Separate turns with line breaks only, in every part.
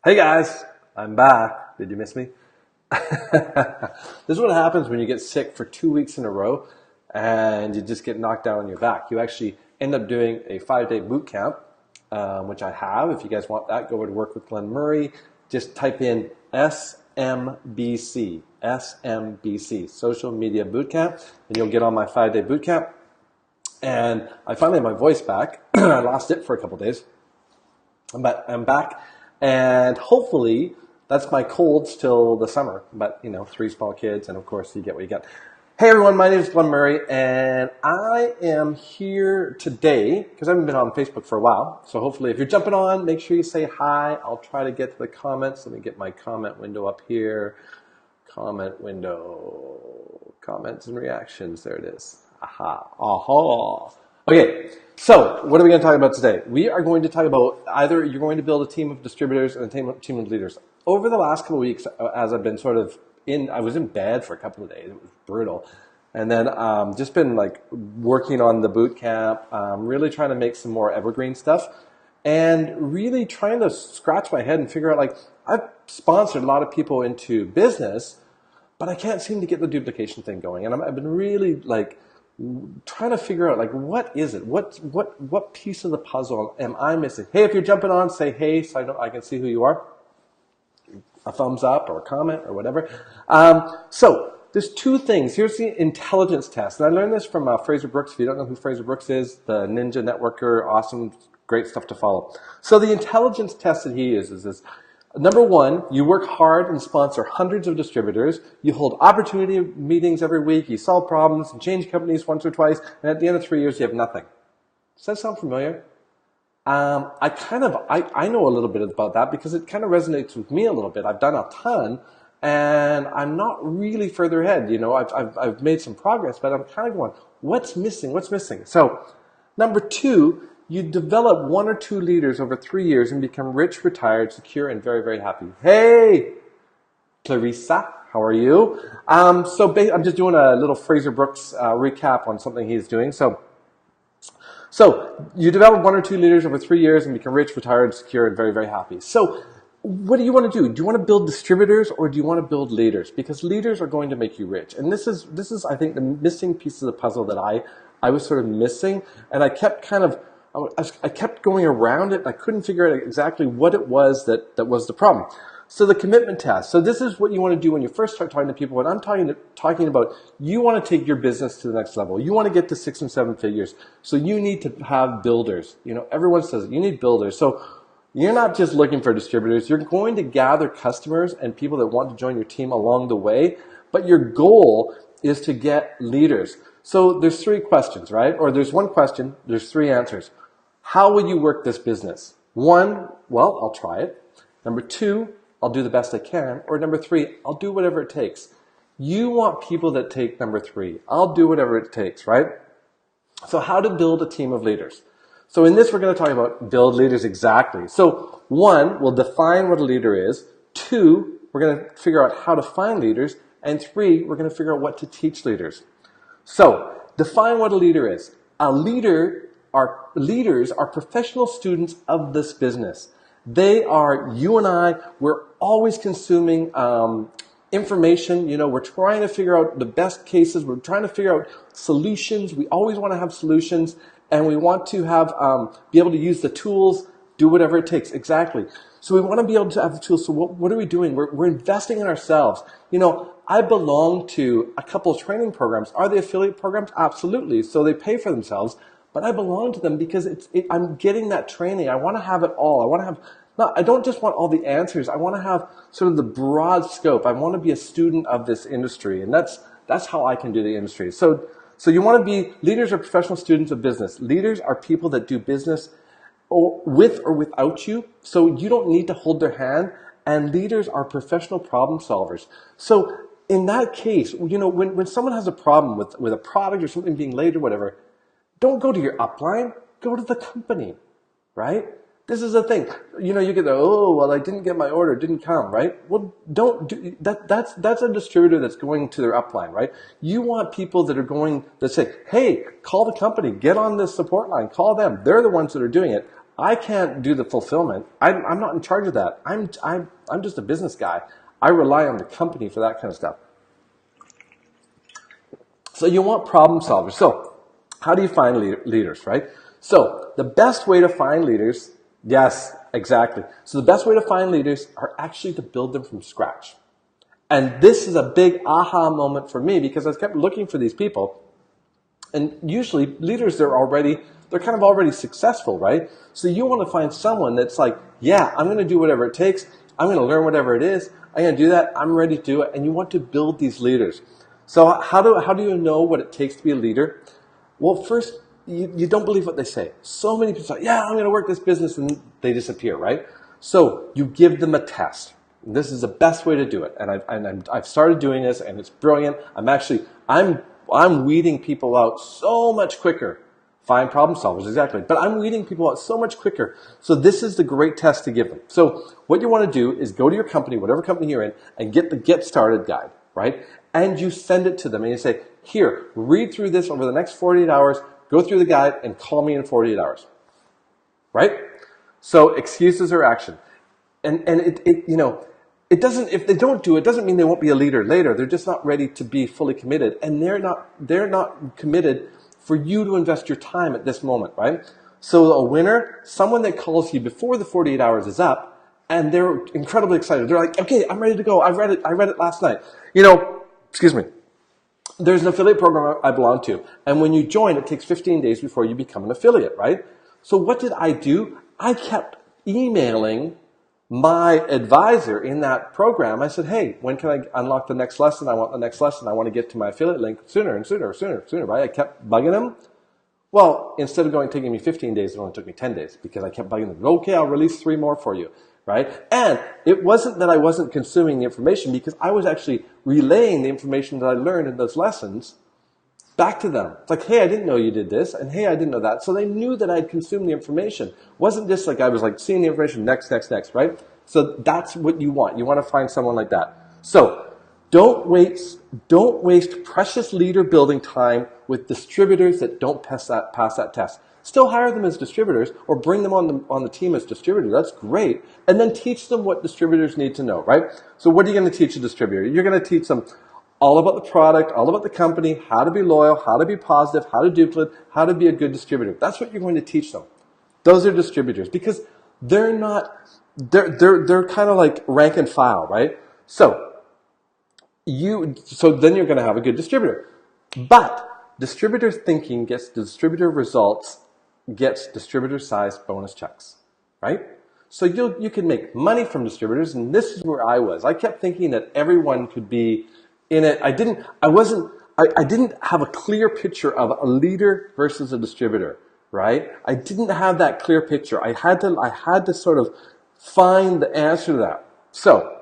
Hey guys, I'm back. Did you miss me? This is what happens when you get sick for 2 weeks in a row and you just get knocked down on your back. You actually end up doing a 5-day boot camp, which I have. If you guys want that, go over to Work with Glenn Murray. Just type in SMBC, Social Media Boot Camp, and you'll get on my 5-day boot camp. And I finally have my voice back. I lost it for a couple days. But I'm back, and hopefully that's my colds till the summer. But, 3 small kids, and of course you get what you get. Hey everyone, my name is Glenn Murray, and I am here today because I haven't been on Facebook for a while. So hopefully if you're jumping on, make sure you say hi. I'll try to get to the comments. Let me get my comment window up here. Comment window, comments and reactions. There it is. Aha. Okay, so what are we going to talk about today? We are going to talk about either you're going to build a team of distributors and a team of leaders. Over the last couple of weeks, as I've been I was in bed for a couple of days. It was brutal. And then just been like working on the boot camp, really trying to make some more evergreen stuff and really trying to scratch my head and figure out, like, I've sponsored a lot of people into business, but I can't seem to get the duplication thing going. And I've been really trying to figure out, like, what is it? What piece of the puzzle am I missing? Hey, if you're jumping on, say hey so I can see who you are. A thumbs up or a comment or whatever. So there's 2 things. Here's the intelligence test. And I learned this from Fraser Brooks. If you don't know who Fraser Brooks is, the ninja networker, awesome, great stuff to follow. So the intelligence test that he uses is, number 1, you work hard and sponsor hundreds of distributors. You hold opportunity meetings every week. You solve problems and change companies once or twice. And at the end of 3 years, you have nothing. Does that sound familiar? I know a little bit about that because it kind of resonates with me a little bit. I've done a ton and I'm not really further ahead. I've made some progress, but I'm kind of going, what's missing? So number 2, you develop 1 or 2 leaders over 3 years and become rich, retired, secure, and very, very happy. Hey, Clarissa, how are you? I'm just doing a little Fraser Brooks recap on something he's doing. So you develop 1 or 2 leaders over 3 years and become rich, retired, secure, and very, very happy. So what do you want to do? Do you want to build distributors or do you want to build leaders? Because leaders are going to make you rich. And this is I think, the missing piece of the puzzle that I was sort of missing. And I kept I kept going around it. I couldn't figure out exactly what it was that was the problem. So the commitment test. So this is what you want to do when you first start talking to people. When I'm talking about, you want to take your business to the next level. You want to get to 6 and 7 figures. So you need to have builders. Everyone says it. You need builders. So you're not just looking for distributors. You're going to gather customers and people that want to join your team along the way. But your goal is to get leaders. So there's 3 questions, right? Or there's 1 question. There's 3 answers. How will you work this business? 1, well, I'll try it. Number 2, I'll do the best I can. Or number 3, I'll do whatever it takes. You want people that take number 3. I'll do whatever it takes, right? So how to build a team of leaders. So in this, we're going to talk about build leaders exactly. So 1, we'll define what a leader is. 2, we're going to figure out how to find leaders. And 3, we're going to figure out what to teach leaders. So define what a leader is. Leaders are professional students of this business. They are you and I. We're always consuming information. We're trying to figure out the best cases. We're trying to figure out solutions. We always want to have solutions, and we want to have be able to use the tools, do whatever it takes. Exactly. So we want to be able to have the tools. So what are we doing? We're investing in ourselves. I belong to a couple of training programs. Are they affiliate programs? Absolutely. So they pay for themselves. But I belong to them because I'm getting that training. I want to have it all. I don't just want all the answers. I want to have sort of the broad scope. I want to be a student of this industry. And that's how I can do the industry. So you want to be, leaders are professional students of business. Leaders are people that do business with or without you. So you don't need to hold their hand. And leaders are professional problem solvers. So in that case, when someone has a problem with a product or something being late or whatever, don't go to your upline, go to the company, right? This is the thing. You get I didn't get my order, it didn't come, right? Well, don't do that. That's a distributor that's going to their upline, right? You want people that say, hey, call the company, get on this support line, call them. They're the ones that are doing it. I can't do the fulfillment. I'm not in charge of that. I'm just a business guy. I rely on the company for that kind of stuff. So you want problem solvers. So how do you find leaders, right? So the best way to find leaders, yes, exactly. So the best way to find leaders are actually to build them from scratch. And this is a big aha moment for me because I kept looking for these people. And usually leaders, they're kind of already successful, right? So you want to find someone that's like, yeah, I'm going to do whatever it takes. I'm going to learn whatever it is. I'm going to do that. I'm ready to do it. And you want to build these leaders. So how do you know what it takes to be a leader? Well, first, you don't believe what they say. So many people say, yeah, I'm going to work this business, and they disappear, right? So you give them a test. This is the best way to do it. And I've started doing this, and it's brilliant. I'm weeding people out so much quicker. Find problem solvers, exactly. But I'm weeding people out so much quicker. So this is the great test to give them. So what you want to do is go to your company, whatever company you're in, and get the Get Started guide, right? And you send it to them and you say, here, read through this over the next 48 hours, go through the guide, and call me in 48 hours. Right? So excuses are action. And it doesn't, if they don't do it, doesn't mean they won't be a leader later. They're just not ready to be fully committed. And they're not committed for you to invest your time at this moment, right? So a winner, someone that calls you before the 48 hours is up, and they're incredibly excited. They're like, okay, I'm ready to go. I read it last night. Excuse me. There's an affiliate program I belong to. And when you join, it takes 15 days before you become an affiliate, right? So what did I do? I kept emailing my advisor in that program. I said, hey, when can I unlock the next lesson? I want the next lesson. I want to get to my affiliate link sooner and sooner, right? I kept bugging him. Well, instead of taking me 15 days, it only took me 10 days because I kept bugging them. Okay, I'll release 3 more for you. Right? And it wasn't that I wasn't consuming the information because I was actually relaying the information that I learned in those lessons back to them. It's like, hey, I didn't know you did this, and hey, I didn't know that. So they knew that I'd consumed the information. It wasn't just like I was like seeing the information next, right? So that's what you want. You want to find someone like that. So don't waste precious leader building time with distributors that don't pass that test. Still hire them as distributors or bring them on the team as distributors. That's great. And then teach them what distributors need to know, right? So what are you going to teach a distributor? You're going to teach them all about the product, all about the company, how to be loyal, how to be positive, how to duplicate, how to be a good distributor. That's what you're going to teach them. Those are distributors because they're kind of like rank and file, right? So then you're going to have a good distributor. But distributor thinking gets distributor results, gets distributor size bonus checks, right? So you can make money from distributors, and this is where I was. I kept thinking that everyone could be in it. I didn't have a clear picture of a leader versus a distributor, right? I didn't have that clear picture. I had to sort of find the answer to that. So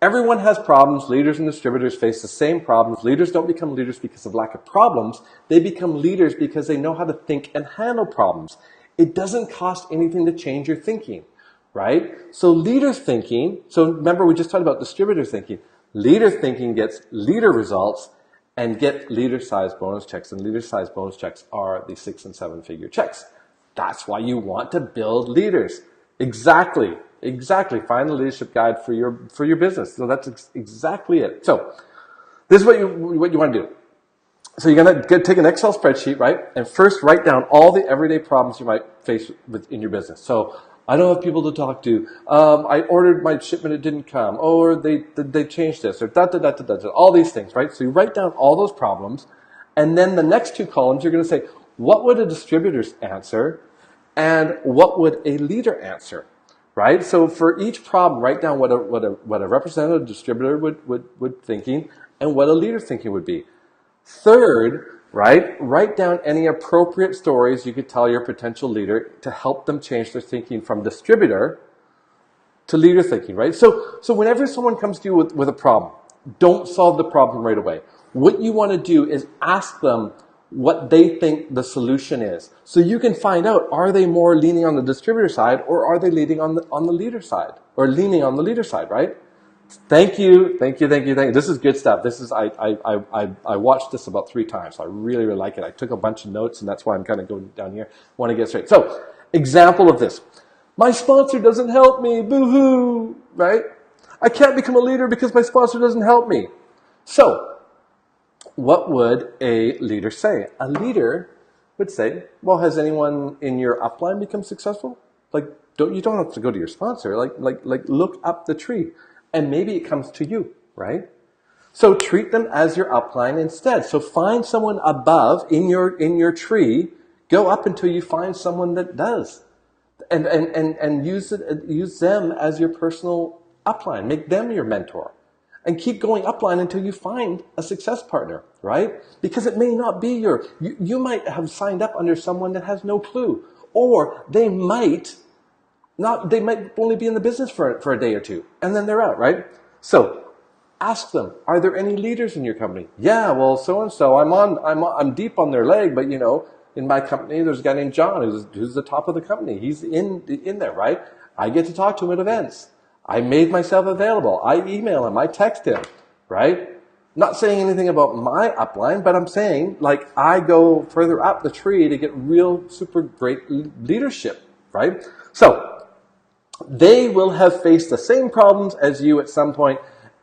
everyone has problems. Leaders and distributors face the same problems. Leaders don't become leaders because of lack of problems. They become leaders because they know how to think and handle problems. It doesn't cost anything to change your thinking, right? So leader thinking, so remember we just talked about distributor thinking. Leader thinking gets leader results and get leader size bonus checks. And leader size bonus checks are the 6 and 7 figure checks. That's why you want to build leaders. Exactly. Find the leadership guide for your business. So that's exactly it. So this is what you want to do. So you're going to take an Excel spreadsheet, right? And first write down all the everyday problems you might face in your business. So I don't have people to talk to. I ordered my shipment, it didn't come. Or they changed this. Or all these things, right? So you write down all those problems. And then the next 2 columns, you're going to say, what would a distributor answer? And what would a leader answer? Right? So for each problem, write down what a representative distributor would thinking and what a leader thinking would be. Third, right? Write down any appropriate stories you could tell your potential leader to help them change their thinking from distributor to leader thinking, right? So whenever someone comes to you with a problem, don't solve the problem right away. What you want to do is ask them what they think the solution is. So you can find out, are they more leaning on the distributor side or are they leaning on the leader side or leaning on the leader side, right? Thank you. This is good stuff. I watched this about 3 times. So I really like it. I took a bunch of notes and that's why I'm kind of going down here. I want to get straight. So Example of this. My sponsor doesn't help me, boo-hoo, right? I can't become a leader because my sponsor doesn't help me. So, what would a leader say? A leader would say, well, has anyone in your upline become successful? Like, you don't have to go to your sponsor. Like look up the tree. And maybe it comes to you, right? So treat them as your upline instead. So find someone above in your tree, go up until you find someone that does. And use them as your personal upline. Make them your mentor. And keep going upline until you find a success partner, right? Because it may not be you might have signed up under someone that has no clue. Or they might only be in the business for a day or two. And then they're out, right? So ask them, are there any leaders in your company? Yeah, well, so-and-so, I'm deep on their leg, but in my company, there's a guy named John who's the top of the company. He's in there, right? I get to talk to him at events. I made myself available. I email him. I text him, right? Not saying anything about my upline, but I'm saying, like, I go further up the tree to get real super great leadership, right? So they will have faced the same problems as you at some point,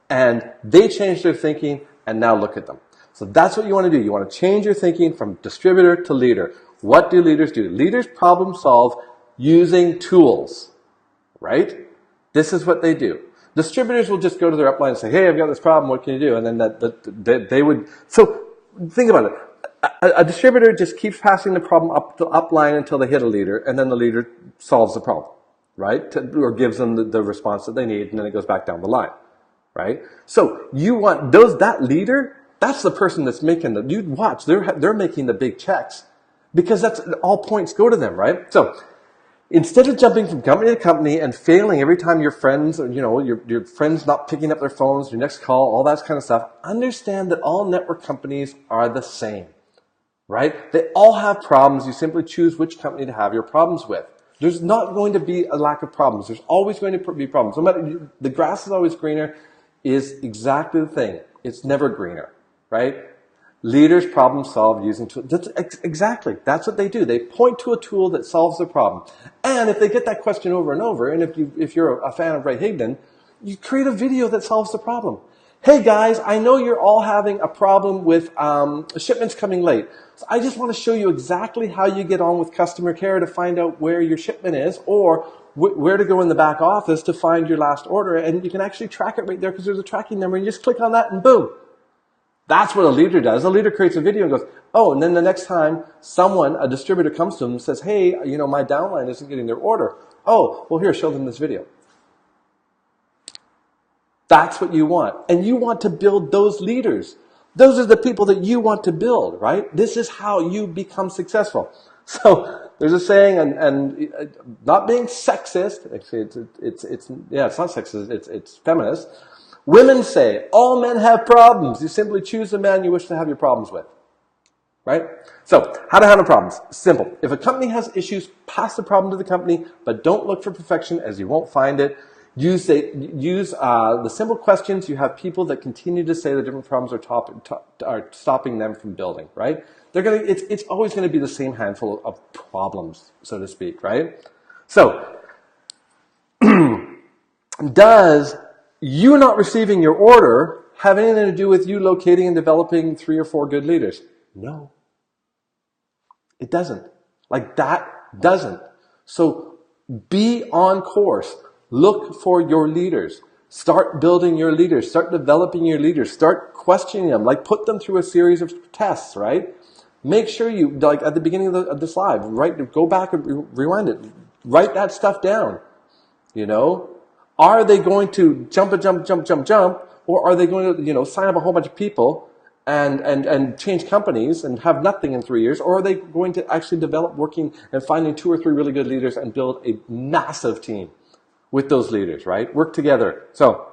and they changed their thinking, and now look at them. So that's what you want to do. You want to change your thinking from distributor to leader. What do leaders do? Leaders problem solve using tools, right? This is what they do. Distributors will just go to their upline and say, hey, I've got this problem, what can you do? And then they would, so think about it. A distributor just keeps passing the problem up to upline until they hit a leader, and then the leader solves the problem, right? Or gives them the response that they need, and then it goes back down the line, right? So you want that leader, that's the person that's making you watch, they're making the big checks, because that's all points go to them, right? So instead of jumping from company to company and failing every time your friends, or your friends not picking up their phones, your next call, all that kind of stuff, understand that all network companies are the same, right? They all have problems. You simply choose which company to have your problems with. There's not going to be a lack of problems. There's always going to be problems. No matter, the grass is always greener is exactly the thing. It's never greener, right? Leaders problem solve using tools. Exactly. That's what they do. They point to a tool that solves the problem. And if they get that question over and over, and if you're a fan of Ray Higdon, you create a video that solves the problem. Hey guys, I know you're all having a problem with shipments coming late. So I just want to show you exactly how you get on with customer care to find out where your shipment is, or where to go in the back office to find your last order. And you can actually track it right there because there's a tracking number, and you just click on that and boom. That's what a leader does. A leader creates a video and goes, oh, and then the next time a distributor comes to them and says, hey, my downline isn't getting their order. Oh, well, here, show them this video. That's what you want. And you want to build those leaders. Those are the people that you want to build, right? This is how you become successful. So there's a saying, and not being sexist, actually it's not sexist, it's feminist. Women say, all men have problems. You simply choose the man you wish to have your problems with. Right? So, how to handle problems. Simple. If a company has issues, pass the problem to the company, but don't look for perfection as you won't find it. Use the simple questions. You have people that continue to say the different problems are stopping them from building, right? It's always going to be the same handful of problems, so to speak, right? So, does you not receiving your order have anything to do with you locating and developing 3 or 4 good leaders? No. It doesn't. Like, that doesn't. So be on course. Look for your leaders. Start building your leaders. Start developing your leaders. Start questioning them. Like, put them through a series of tests, right? Make sure you, like at the beginning of this live, go back and rewind it. Write that stuff down. Are they going to jump, or are they going to, sign up a whole bunch of people and change companies and have nothing in 3 years? Or are they going to actually develop working and finding 2 or 3 really good leaders and build a massive team with those leaders, right? Work together. So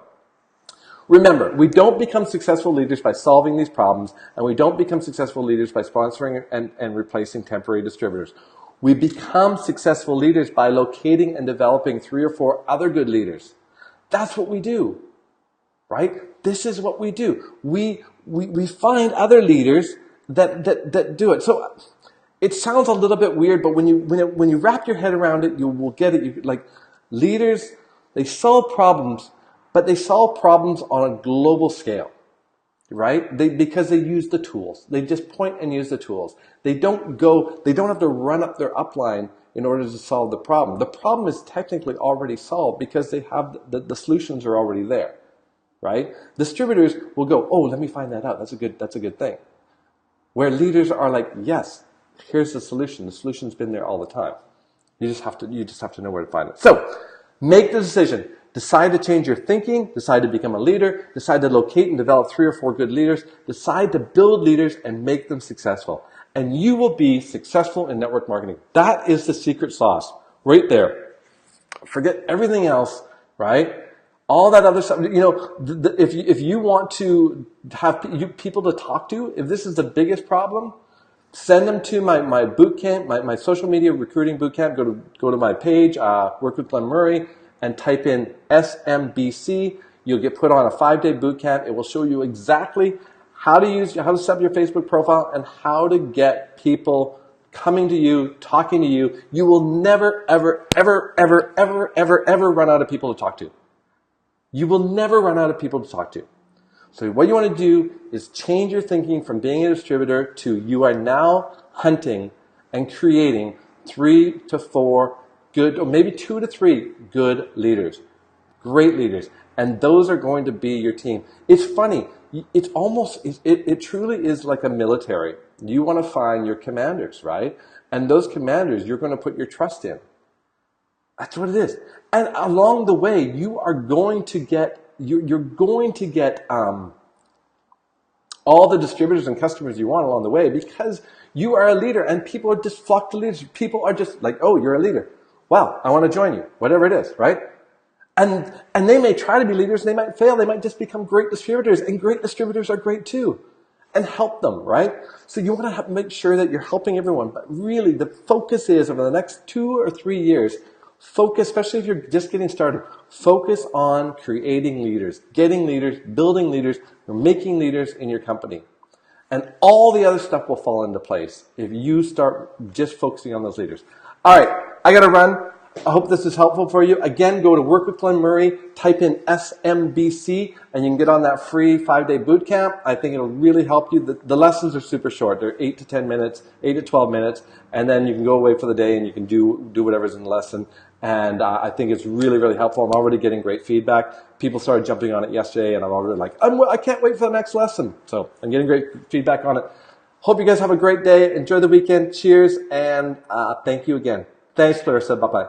remember, we don't become successful leaders by solving these problems, and we don't become successful leaders by sponsoring and replacing temporary distributors. We become successful leaders by locating and developing 3 or 4 other good leaders. That's what we do, right? This is what we do. We find other leaders that do it. So It sounds a little bit weird, but when you wrap your head around it, you will get it. Like leaders, they solve problems, but they solve problems on a global scale, right? Because they use the tools. They just point and use the tools. They don't have to run up their upline in order to solve the problem. The problem is technically already solved because they have the solutions are already there, right? Distributors will go, oh, let me find that out. That's a good thing. Where leaders are like, yes, here's the solution. The solution's been there all the time. You just have to know where to find it. So, make the decision. Decide to change your thinking. Decide to become a leader. Decide to locate and develop 3 or 4 good leaders. Decide to build leaders and make them successful. And you will be successful in network marketing. That is the secret sauce right there. Forget everything else, right? All that other stuff. You know, if you want to have people to talk to, if this is the biggest problem, send them to my boot camp, my social media recruiting boot camp. Go to my page, Work with Glenn Murray, and type in SMBC. You'll get put on a 5-day boot camp. It will show you exactly how to set up your Facebook profile and how to get people coming to you, talking to you. You will never, ever, ever, ever, ever, ever, ever run out of people to talk to. You will never run out of people to talk to. So what you want to do is change your thinking from being a distributor to you are now hunting and creating 3 to 4 good, or maybe 2 to 3 good leaders, great leaders. And those are going to be your team. It's funny. It truly is like a military. You want to find your commanders, right? And those commanders, you're going to put your trust in. That's what it is. And along the way, you are going to get, you're going to get all the distributors and customers you want along the way because you are a leader and people are just flock to leaders. People are just like, oh, you're a leader. Wow, I want to join you. Whatever it is, right? And they may try to be leaders and they might fail. They might just become great distributors, and great distributors are great too. And help them, right? So you want to make sure that you're helping everyone. But really, the focus is over the next 2 or 3 years, focus, especially if you're just getting started, focus on creating leaders, getting leaders, building leaders, or making leaders in your company. And all the other stuff will fall into place if you start just focusing on those leaders. All right, I got to run. I hope this is helpful for you. Again, go to Work with Glenn Murray, type in SMBC, and you can get on that free 5-day boot camp. I think it'll really help you. The lessons are super short. They're 8 to 10 minutes, 8 to 12 minutes, and then you can go away for the day and you can do whatever's in the lesson. And I think it's really, really helpful. I'm already getting great feedback. People started jumping on it yesterday, and I'm already like, I can't wait for the next lesson. So I'm getting great feedback on it. Hope you guys have a great day. Enjoy the weekend. Cheers, and thank you again. Thanks, Clarissa. Bye-bye.